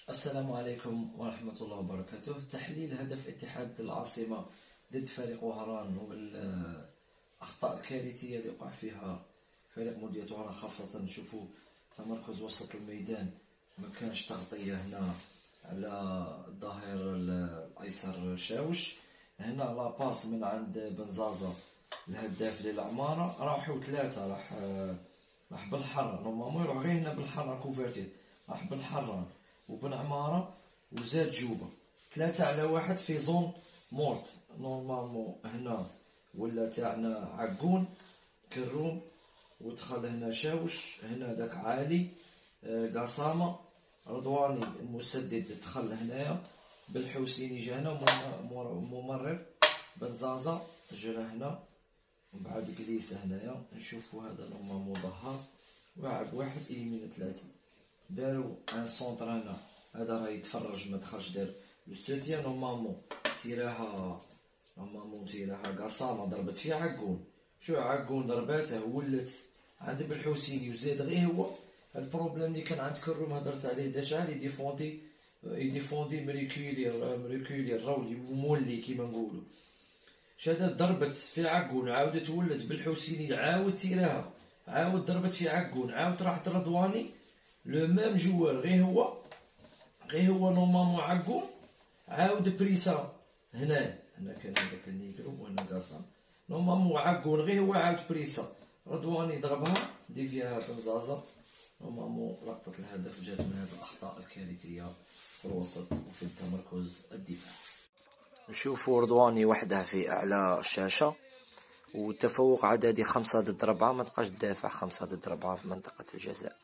السلام عليكم ورحمة الله وبركاته. تحليل هدف اتحاد العاصمة ضد فريق وهران والأخطاء الكارثية اللي وقع فيها فريق مولودية وهران، خاصة نشوفوا تمركز وسط الميدان، ما كانش تغطية هنا على الظهير الأيسر شاوش. هنا لاباس من عند بنزازة الهداف للعمارة، راحوا ثلاثة، راح بالحرة، نورمالمون يروح غير هنا بالحرة كوفرتي، راح بالحرة وبن عمارة وزاد جوبة، 3-1 في زون مورت. نورمالمون هنا ولا تاعنا عقون كروم، ودخل هنا شاوش، هنا داك عالي قصامة رضواني المسدد دخل هنايا، بالحوسيني جا هنا، ممرر بنزازة جرى هنا، ومن بعد جليسة هنايا. نشوفو هذا نورمالمون ظهر واعب واحد إليمينا ثلاثة، دارو ان سونتر هنا، هذا راه يتفرج ما دخلش، دار لو سوتيان. نورمالمون تيراها قصامة ضربت فيه عقون، شو عقون ضرباته ولات عند بالحوسيني وزاد غير هو. هاد البروبليم اللي كان عند كروم هضرت عليه، داجا يديفوندي مريكولي الرولي مولي كيما نقولو. شادت ضربت في عقون، عاودت ولات بالحوسيني، عاود تيراها، عاود ضربت في عقون، عاود راحت رضواني لو ميم جوار، غير هو نورمالمون عقون، عاود بريسا هنا كان هذاك النيكرو وهنا قاسم، نورمالمون عقون غير هو، عاود بريسا رضواني ضربها دي فيها بنزازة. نورمالمون لقطة الهدف جات من هذه الأخطاء الكارثية في الوسط وفي التمركز الدفاعي. نشوفوا رضواني وحده في أعلى الشاشة، والتفوق عددي 5-4، ما تبقاش تدافع 5-4 في منطقة الجزاء.